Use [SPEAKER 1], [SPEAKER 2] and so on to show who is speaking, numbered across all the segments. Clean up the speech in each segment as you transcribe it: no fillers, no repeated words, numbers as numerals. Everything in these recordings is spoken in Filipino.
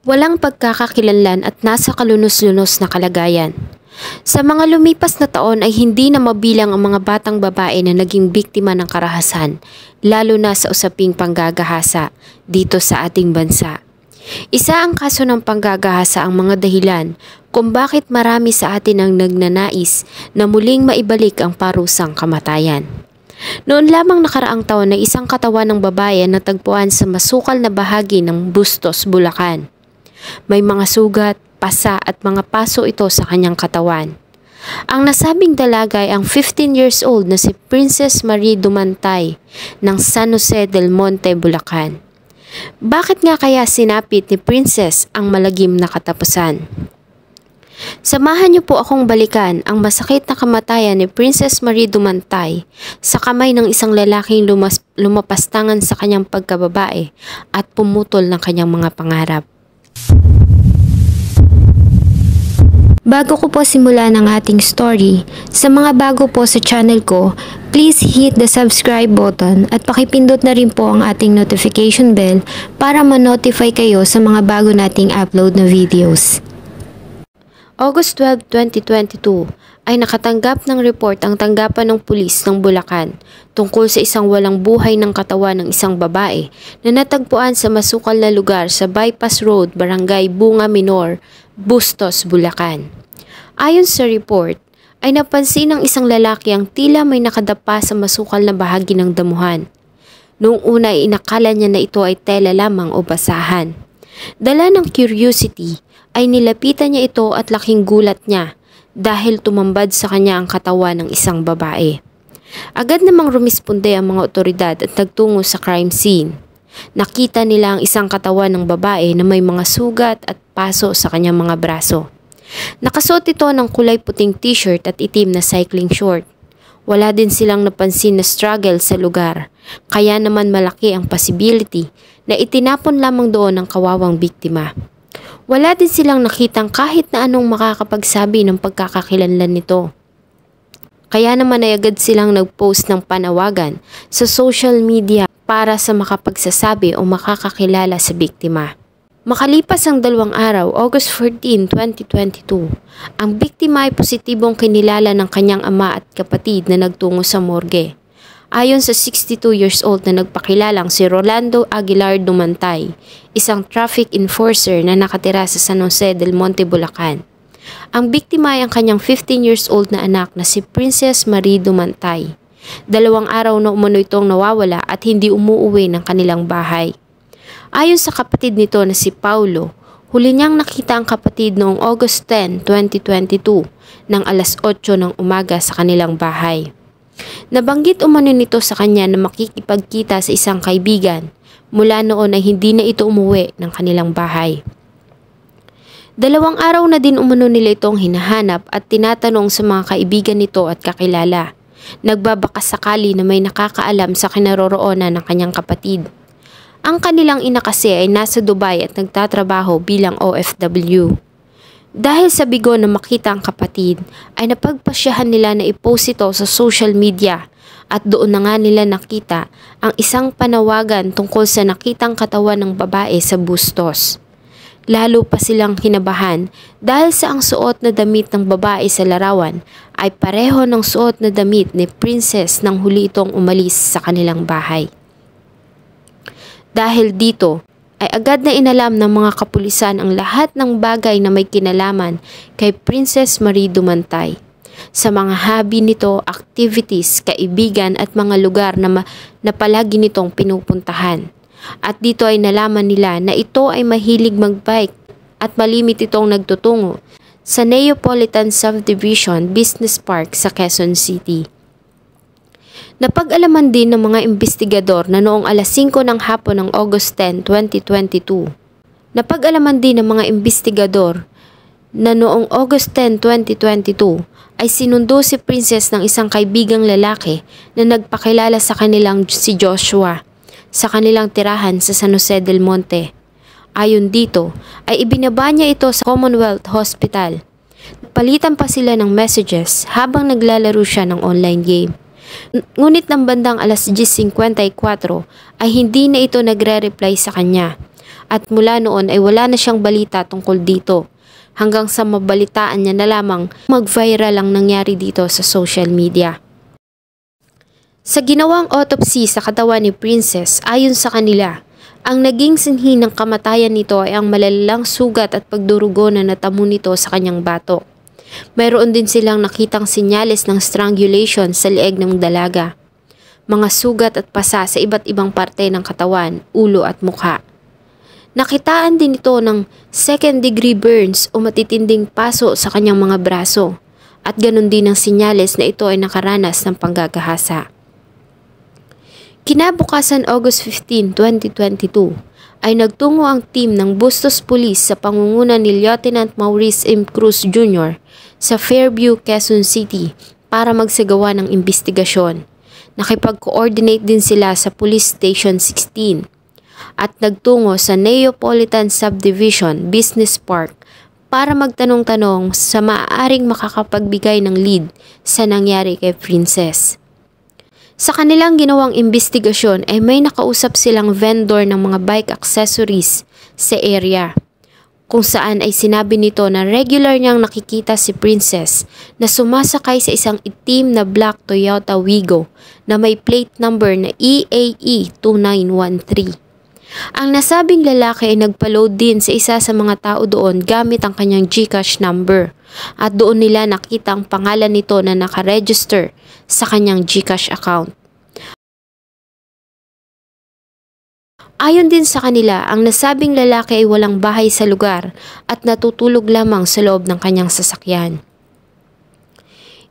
[SPEAKER 1] walang pagkakakilanlan at nasa kalunos-lunos na kalagayan. Sa mga lumipas na taon ay hindi na mabilang ang mga batang babae na naging biktima ng karahasan, lalo na sa usaping panggagahasa dito sa ating bansa. Isa ang kaso ng panggagahasa ang mga dahilan kung bakit marami sa atin ang nagnanais na muling maibalik ang parusang kamatayan. Noon lamang nakaraang taon na isang katawan ng babae na natagpuan sa masukal na bahagi ng Bustos, Bulacan. May mga sugat, pasa at mga paso ito sa kanyang katawan. Ang nasabing dalaga ay ang 15 years old na si Princess Marie Dumantay ng San Jose del Monte, Bulacan. Bakit nga kaya sinapit ni Princess ang malagim na katapusan? Samahan niyo po akong balikan ang masakit na kamatayan ni Princess Marie Dumantay sa kamay ng isang lalaking lumapastangan sa kanyang pagkababae at pumutol ng kanyang mga pangarap. Bago ko po simulan ang ating story, sa mga bago po sa channel ko, please hit the subscribe button at pakipindot na rin po ang ating notification bell para ma-notify kayo sa mga bago nating upload na videos. August 12, 2022 ay nakatanggap ng report ang tanggapan ng pulis ng Bulacan tungkol sa isang walang buhay ng katawan ng isang babae na natagpuan sa masukal na lugar sa Bypass Road, Barangay Bunga Minor, Bustos, Bulacan. Ayon sa report, ay napansin ng isang lalaki ang tila may nakadapa sa masukal na bahagi ng damuhan. Noong una ay inakala niya na ito ay tela lamang o basahan. Dala ng curiosity ay nilapitan niya ito at laking gulat niya dahil tumambad sa kanya ang katawan ng isang babae. Agad namang rumisponde ang mga otoridad at nagtungo sa crime scene. Nakita nila ang isang katawan ng babae na may mga sugat at paso sa kanyang mga braso. Nakasuot ito ng kulay puting t-shirt at itim na cycling short. Wala din silang napansin na struggle sa lugar, kaya naman malaki ang possibility na itinapon lamang doon ang kawawang biktima. Wala din silang nakitang kahit na anong makakapagsabi ng pagkakakilanlan nito. Kaya naman ay agad silang nag-post ng panawagan sa social media para sa makapagsasabi o makakakilala sa biktima. Makalipas ang 2 araw, August 14, 2022, ang biktima ay positibong kinilala ng kanyang ama at kapatid na nagtungo sa morgue. Ayon sa 62 years old na nagpakilalang si Rolando Aguilar Dumantay, isang traffic enforcer na nakatira sa San Jose del Monte, Bulacan. Ang biktima ay ang kanyang 15 years old na anak na si Princess Marie Dumantay. 2 araw na umano itong nawawala at hindi umuuwi ng kanilang bahay. Ayon sa kapatid nito na si Paulo, huli niyang nakita ang kapatid noong August 10, 2022 ng alas 8 ng umaga sa kanilang bahay. Nabanggit umano nito sa kanya na makikipagkita sa isang kaibigan. Mula noon ay hindi na ito umuwi ng kanilang bahay. 2 araw na din umano nila itong hinahanap at tinatanong sa mga kaibigan nito at kakilala. Nagbabaka sakali na may nakakaalam sa kinaroroonan ng kanyang kapatid. Ang kanilang ina kasi ay nasa Dubai at nagtatrabaho bilang OFW. Dahil sa bigo na makita ang kapatid, ay napagpasyahan nila na i-post ito sa social media at doon na nga nila nakita ang isang panawagan tungkol sa nakitang katawan ng babae sa Bustos. Lalo pa silang kinabahan dahil sa ang suot na damit ng babae sa larawan ay pareho ng suot na damit ni Princess nang huli itong umalis sa kanilang bahay. Dahil dito, ay agad na inalam ng mga kapulisan ang lahat ng bagay na may kinalaman kay Princess Marie Dumantay. Sa mga hobby nito, activities, kaibigan at mga lugar na palagi nitong pinupuntahan. At dito ay nalaman nila na ito ay mahilig magbike at malimit itong nagtutungo sa Neapolitan Subdivision Business Park sa Quezon City. Napag-alaman din ng mga investigador na noong alas 5 ng hapon ng August 10, 2022. Napag-alaman din ng mga investigador na noong August 10, 2022 ay sinundo si Princess ng isang kaibigang lalaki na nagpakilala sa kanilang si Joshua sa kanilang tirahan sa San Jose del Monte. Ayon dito ay ibinaba niya ito sa Commonwealth Hospital. Palitan pa sila ng messages habang naglalaro siya ng online game. Ngunit ng bandang alas 10:54 ay hindi na ito nagre-reply sa kanya at mula noon ay wala na siyang balita tungkol dito. Hanggang sa mabalitaan niya na lamang mag-viral ang nangyari dito sa social media. Sa ginawang autopsy sa katawan ni Princess, ayon sa kanila, ang naging sinhi ng kamatayan nito ay ang malalalang sugat at pagdurugo na natamo nito sa kanyang batok. Mayroon din silang nakitang senyales ng strangulation sa leeg ng dalaga. Mga sugat at pasa sa iba't ibang parte ng katawan, ulo at mukha. Nakitaan din ito ng second-degree burns o matitinding paso sa kanyang mga braso at ganun din ang senyales na ito ay nakaranas ng panggagahasa. Kinabukasan August 15, 2022 ay nagtungo ang team ng Bustos Police sa pangunguna ni Lieutenant Maurice M. Cruz Jr. sa Fairview, Quezon City para magsagawa ng investigasyon. Nakipag-coordinate din sila sa Police Station 16 at nagtungo sa Neapolitan Subdivision Business Park para magtanong-tanong sa maaaring makakapagbigay ng lead sa nangyari kay Princess. Sa kanilang ginawang investigasyon ay may nakausap silang vendor ng mga bike accessories sa area, kung saan ay sinabi nito na regular niyang nakikita si Princess na sumasakay sa isang itim na black Toyota Wigo na may plate number na EAE 2913. Ang nasabing lalaki ay nagpa-load din sa isa sa mga tao doon gamit ang kanyang GCash number at doon nila nakita ang pangalan nito na nakaregister sa kanyang GCash account. Ayon din sa kanila, ang nasabing lalaki ay walang bahay sa lugar at natutulog lamang sa loob ng kanyang sasakyan.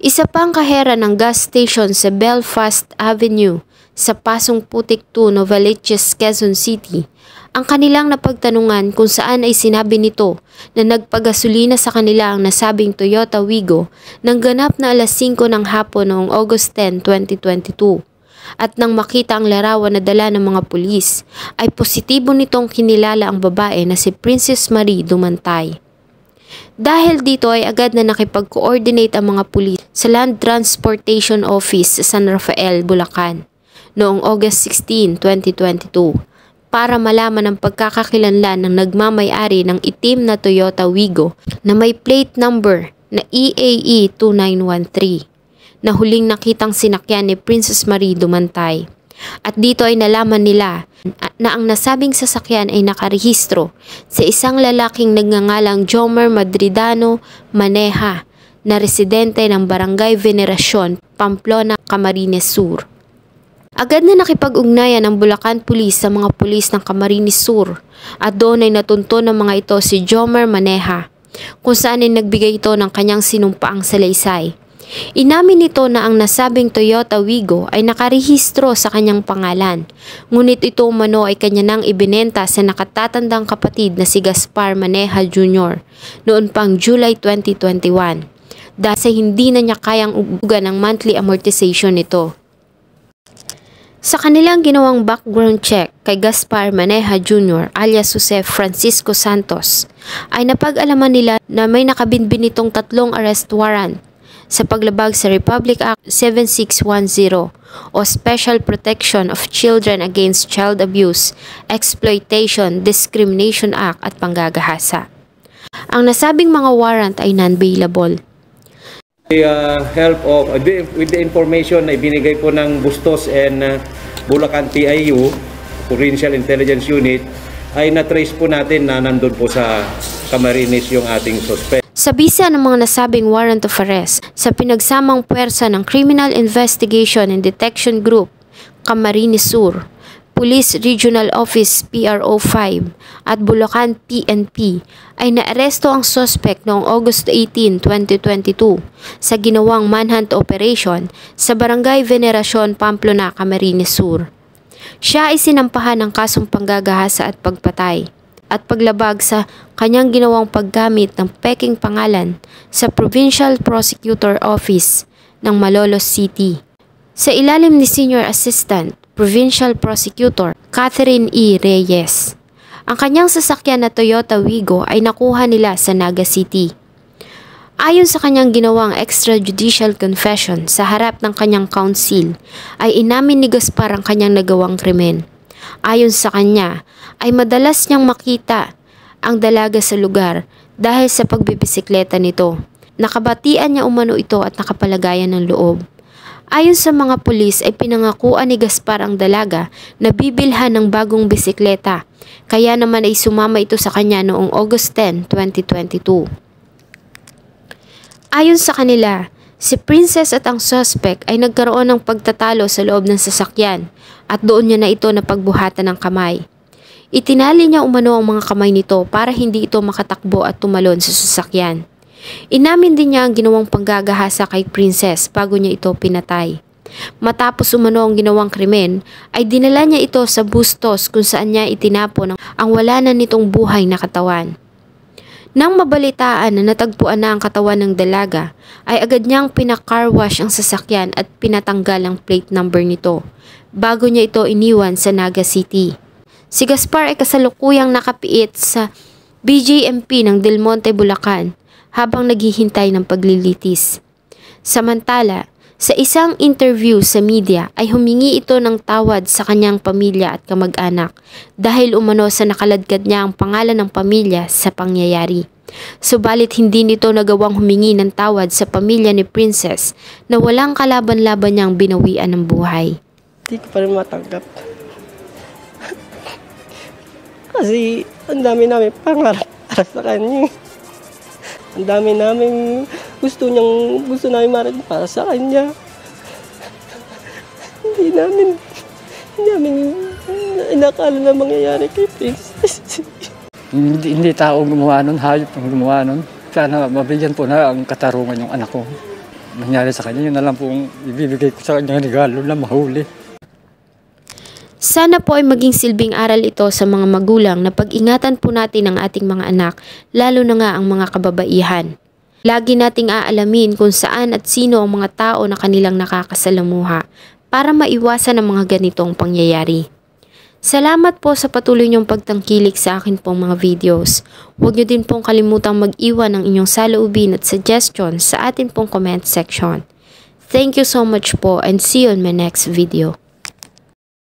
[SPEAKER 1] Isa pang kahera ng gas station sa Belfast Avenue sa Pasong Putik 2, Novaliches, Quezon City, ang kanilang napagtanungan kung saan ay sinabi nito na nagpagasolina sa kanila ang nasabing Toyota Wigo nang ganap na alas 5 ng hapon noong August 10, 2022. At nang makita ang larawan na dala ng mga pulis, ay positibo nitong kinilala ang babae na si Princess Marie Dumantay. Dahil dito ay agad na nakipag-coordinate ang mga pulis sa Land Transportation Office sa San Rafael, Bulacan noong August 16, 2022 para malaman ang pagkakakilanlan ng nagmamay-ari ng itim na Toyota Wigo na may plate number na EAE 2913 na huling nakitang sinakyan ni Princess Marie Dumantay. At dito ay nalaman nila na ang nasabing sasakyan ay nakarehistro sa isang lalaking nagngangalang Jomer Madridano Maneja na residente ng Barangay Veneracion, Pamplona, Camarines Sur. Agad na nakipag-ugnayan ang Bulacan Police sa mga pulis ng Camarines Sur at doon ay natunto ng mga ito si Jomer Maneja kung saan ay nagbigay ito ng kanyang sinumpaang salaysay. Inamin nito na ang nasabing Toyota Wigo ay nakarehistro sa kanyang pangalan, ngunit ito umano ay kanya nang ibinenta sa nakatatandang kapatid na si Gaspar Maneja Jr. noon pang July 2021 dahil sa hindi na niya kayang ubugan ang monthly amortization nito. Sa kanilang ginawang background check kay Gaspar Maneja Jr. alias Jose Francisco Santos ay napag-alaman nila na may nakabinbin nitong 3 arrest warrant sa paglabag sa Republic Act 7610 o Special Protection of Children Against Child Abuse, Exploitation, Discrimination Act at panggagahasa. Ang nasabing mga warrant ay non-bailable.
[SPEAKER 2] With the information na ibinigay po ng Bustos and Bulacan PIU, Provincial Intelligence Unit, ay na-trace po natin na nandun po sa Camarines yung ating suspect.
[SPEAKER 1] Sa bisa ng mga nasabing warrant of arrest sa pinagsamang puwersa ng Criminal Investigation and Detection Group, Camarines Sur, Police Regional Office PRO 5 at Bulacan PNP ay naaresto ang suspect noong August 18, 2022 sa ginawang manhunt operation sa Barangay Veneracion, Pamplona, Camarines Sur. Siya ay sinampahan ng kasong panggagahasa at pagpatay at paglabag sa kanyang ginawang paggamit ng peking pangalan sa Provincial Prosecutor Office ng Malolos City. Sa ilalim ni Senior Assistant Provincial Prosecutor Catherine E. Reyes, ang kanyang sasakyan na Toyota Wigo ay nakuha nila sa Naga City. Ayon sa kanyang ginawang extrajudicial confession sa harap ng kanyang counsel, ay inamin ni Gaspar ang kanyang nagawang krimen. Ayon sa kanya, ay madalas niyang makita ang dalaga sa lugar dahil sa pagbibisikleta nito. Nakabatian niya umano ito at nakapalagayan ng loob. Ayon sa mga pulis ay pinangakuan ni Gaspar ang dalaga na bibilhan ng bagong bisikleta, kaya naman ay sumama ito sa kanya noong August 10, 2022. Ayon sa kanila, si Princess at ang suspect ay nagkaroon ng pagtatalo sa loob ng sasakyan at doon niya na ito napagbuhatan ng kamay. Itinali niya umano ang mga kamay nito para hindi ito makatakbo at tumalon sa sasakyan. Inamin din niya ang ginawang panggagahasa kay Princess bago niya ito pinatay. Matapos umano ang ginawang krimen, ay dinala niya ito sa bustos kung saan niya itinapon ang wala na nitong buhay na katawan. Nang mabalitaan na natagpuan na ang katawan ng dalaga, ay agad niyang pinacar wash ang sasakyan at pinatanggal ang plate number nito, bago niya ito iniwan sa Naga City. Si Gaspar ay kasalukuyang nakapiit sa BJMP ng Del Monte, Bulacan, habang naghihintay ng paglilitis. Samantala, sa isang interview sa media ay humingi ito ng tawad sa kanyang pamilya at kamag-anak dahil umano sa nakaladkad niya ang pangalan ng pamilya sa pangyayari. Subalit hindi nito nagawang humingi ng tawad sa pamilya ni Princess na walang kalaban-laban niyang binawian ng buhay.
[SPEAKER 3] Hindi ko pa rin matanggap. Kasi ang dami namin pangarap para sa kanya. Ang dami namin gusto namin marating para sa kanya. Hindi namin inakala na mangyayari kay Princess.
[SPEAKER 4] Hindi tao gumawa nun, hayop ang gumawa nun. Sana mabigyan po na ang katarungan yung anak ko. Nangyari sa kanya, yun na lang po ibibigay ko sa kanya regalo na mahuli.
[SPEAKER 1] Sana po ay maging silbing aral ito sa mga magulang na pag-ingatan po natin ang ating mga anak, lalo na nga ang mga kababaihan. Lagi nating aalamin kung saan at sino ang mga tao na kanilang nakakasalamuha para maiwasan ang mga ganitong pangyayari. Salamat po sa patuloy niyong pagtangkilik sa akin pong mga videos. Huwag niyo din pong kalimutang mag-iwan ng inyong saloobin at suggestions sa atin pong comment section. Thank you so much po and see you in my next video.